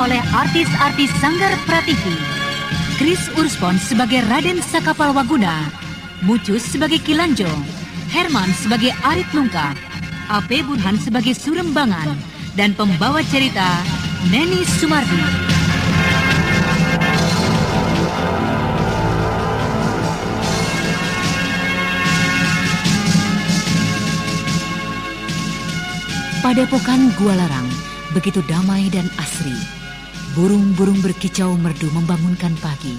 oleh artis-artis Sanggar Prativi. Chris Urspon sebagai Raden Sakapalwaguna, Mucus sebagai Kilanjo, Herman sebagai Arit Lungkah, AP Burhan sebagai Surembangan, dan pembawa cerita Neni Sumardi. Padepokan Gua Larang begitu damai dan asri. Burung-burung berkicau merdu membangunkan pagi.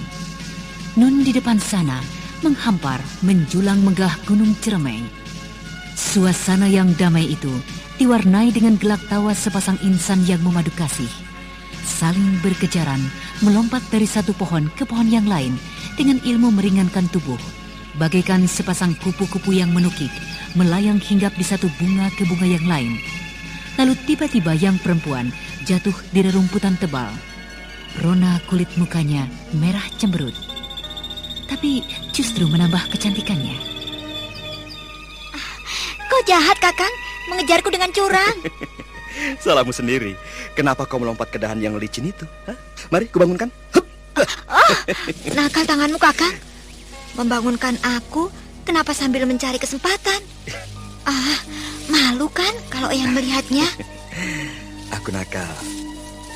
Nun di depan sana menghampar menjulang megah Gunung Ciremai. Suasana yang damai itu diwarnai dengan gelak tawa sepasang insan yang memadu kasih. Saling berkejaran melompat dari satu pohon ke pohon yang lain dengan ilmu meringankan tubuh. Bagaikan sepasang kupu-kupu yang menukik melayang hinggap di satu bunga ke bunga yang lain. Lalu tiba-tiba yang perempuan jatuh di rerumputan tebal. Rona kulit mukanya merah cemberut, tapi justru menambah kecantikannya. Kau jahat, Kakang, mengejarku dengan curang. Salahmu sendiri. Kenapa kau melompat ke dahan yang licin itu? Hah? Mari, kubangunkan. Nakal tanganmu, Kakang. Membangunkan aku, kenapa sambil mencari kesempatan? Malu kan kalau Eyang melihatnya? Aku nakal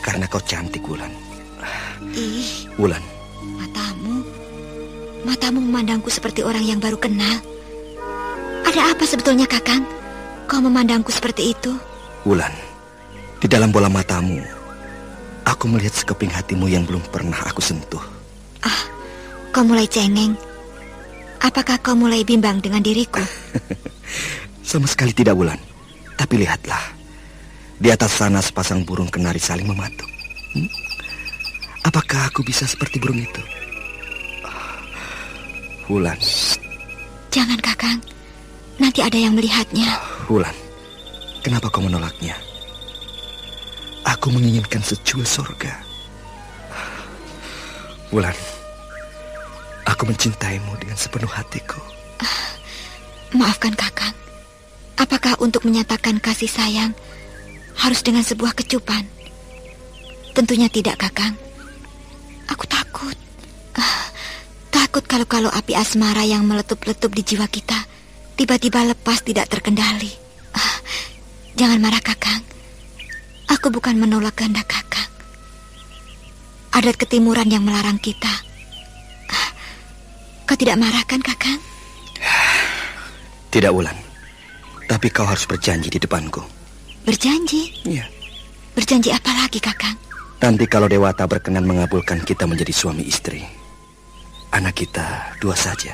karena kau cantik, Wulan. Ih, Wulan. Matamu memandangku seperti orang yang baru kenal. Ada apa sebetulnya, Kakang? Kau memandangku seperti itu? Wulan, di dalam bola matamu, aku melihat sekeping hatimu yang belum pernah aku sentuh. Kau mulai cengeng. Apakah kau mulai bimbang dengan diriku? Sama sekali tidak, Wulan. Tapi lihatlah, di atas sana sepasang burung kenari saling mematuk. Apakah aku bisa seperti burung itu? Wulan. Jangan, Kakang. Nanti ada yang melihatnya. Wulan, kenapa kau menolaknya? Aku menginginkan secuil surga. Wulan, aku mencintaimu dengan sepenuh hatiku. Maafkan, Kakang. Apakah untuk menyatakan kasih sayang harus dengan sebuah kecupan? Tentunya tidak, Kakang. Aku takut. Takut kalau api asmara yang meletup-letup di jiwa kita tiba-tiba lepas tidak terkendali. Jangan marah, Kakang. Aku bukan menolak kehendak Kakang. Adat ketimuran yang melarang kita. Kau tidak marah kan, Kakang? Tidak, Wulan. Tapi kau harus berjanji di depanku. Berjanji? Iya. Berjanji apa lagi, Kakang? Nanti kalau Dewata berkenan mengabulkan kita menjadi suami istri, anak kita 2 saja.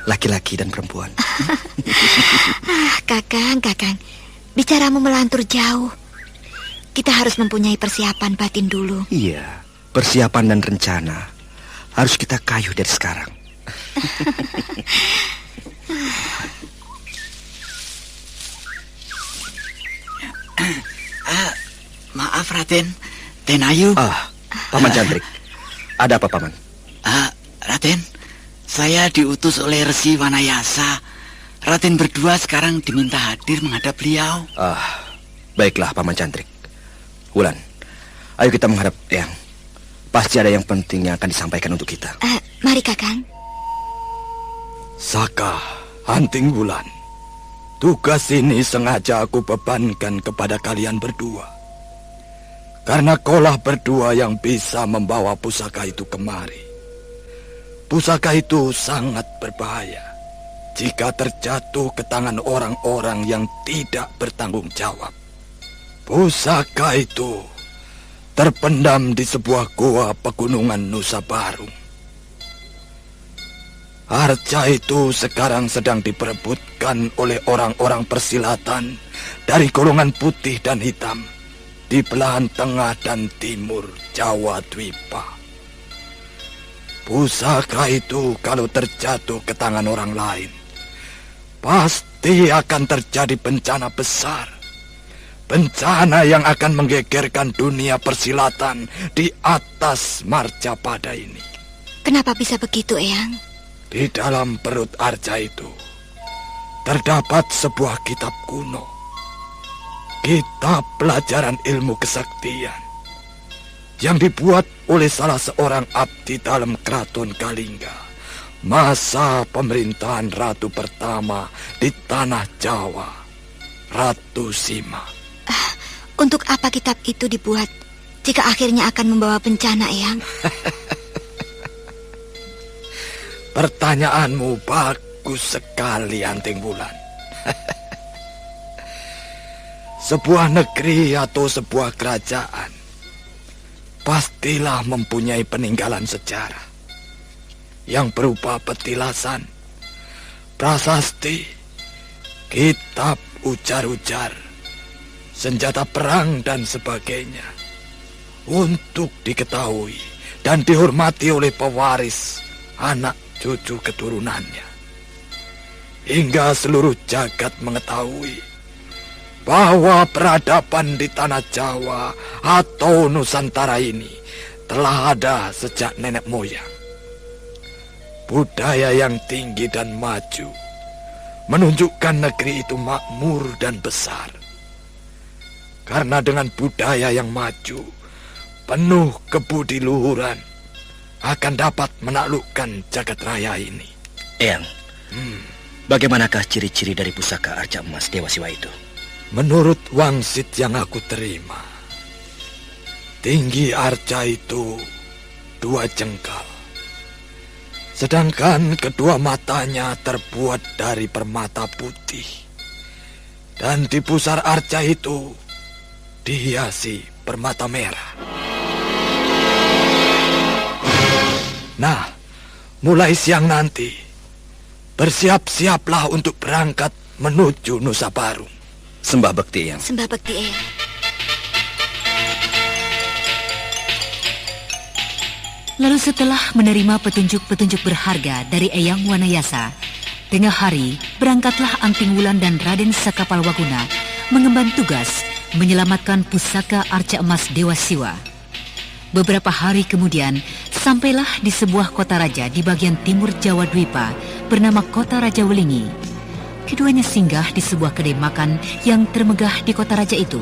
Laki-laki dan perempuan. Kakang. Bicaramu melantur jauh. Kita harus mempunyai persiapan batin dulu. Iya, persiapan dan rencana harus kita kayuh dari sekarang. Maaf, Raden. Den Ayu. Paman Cantrik. Ada apa, Paman? Raden, saya diutus oleh Resi Wanayasa. Raden berdua sekarang diminta hadir menghadap beliau. Baiklah, Paman Cantrik. Wulan, ayo kita menghadap Eyang. Pasti ada yang penting yang akan disampaikan untuk kita. Mari, Kakang. Saka, Hanting Wulan. Tugas ini sengaja aku bebankan kepada kalian berdua. Karena kaulah berdua yang bisa membawa pusaka itu kemari. Pusaka itu sangat berbahaya jika terjatuh ke tangan orang-orang yang tidak bertanggung jawab. Pusaka itu terpendam di sebuah goa pegunungan Nusa Baru. Harta itu sekarang sedang diperebutkan oleh orang-orang persilatan dari golongan putih dan hitam di belahan tengah dan timur Jawa Dwipa. Pusaka itu kalau terjatuh ke tangan orang lain, pasti akan terjadi bencana besar. Bencana yang akan menggegerkan dunia persilatan di atas Marcapada ini. Kenapa bisa begitu, Eyang? Di dalam perut Arja itu terdapat sebuah kitab kuno. Kitab pelajaran ilmu kesaktian yang dibuat oleh salah seorang abdi dalam keraton Kalingga, masa pemerintahan ratu pertama di tanah Jawa, Ratu Sima. Untuk apa kitab itu dibuat jika akhirnya akan membawa bencana, Eyang? Pertanyaanmu bagus sekali, Anting Wulan. Sebuah negeri atau sebuah kerajaan pastilah mempunyai peninggalan sejarah yang berupa petilasan, prasasti, kitab ujar-ujar, senjata perang dan sebagainya, untuk diketahui dan dihormati oleh pewaris anak cucu keturunannya, hingga seluruh jagat mengetahui bahwa peradaban di tanah Jawa atau Nusantara ini telah ada sejak nenek moyang. Budaya yang tinggi dan maju menunjukkan negeri itu makmur dan besar. Karena dengan budaya yang maju, penuh kebudiluhuran, akan dapat menaklukkan jagat raya ini. Eyang, bagaimanakah ciri-ciri dari pusaka arca emas Dewa Siwa itu? Menurut wangsit yang aku terima, tinggi arca itu 2 jengkal. Sedangkan kedua matanya terbuat dari permata putih. Dan di pusar arca itu dihiasi permata merah. Nah, mulai siang nanti, bersiap-siaplah untuk berangkat menuju Nusa Barung. Sembah bekti, Eyang. Sembah bekti, Eyang. Lalu setelah menerima petunjuk-petunjuk berharga dari Eyang Wanayasa, tengah hari berangkatlah Anting Wulan dan Raden Sakapalwaguna mengemban tugas menyelamatkan pusaka arca emas Dewa Siwa. Beberapa hari kemudian, sampailah di sebuah kota raja di bagian timur Jawa Dwipa bernama Kota Raja Welingi. Keduanya singgah di sebuah kedai makan yang termegah di kota raja itu.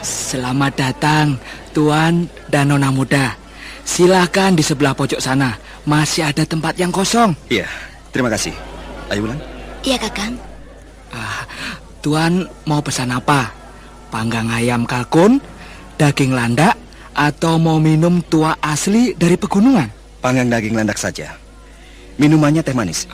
Selamat datang, Tuan dan Nona muda. Silakan di sebelah pojok sana. Masih ada tempat yang kosong. Iya, terima kasih. Ayo, Wulan. Iya, Kakang. Tuan mau pesan apa? Panggang ayam kalkun, daging landak, atau mau minum tua asli dari pegunungan? Panggang daging landak saja. Minumannya teh manis.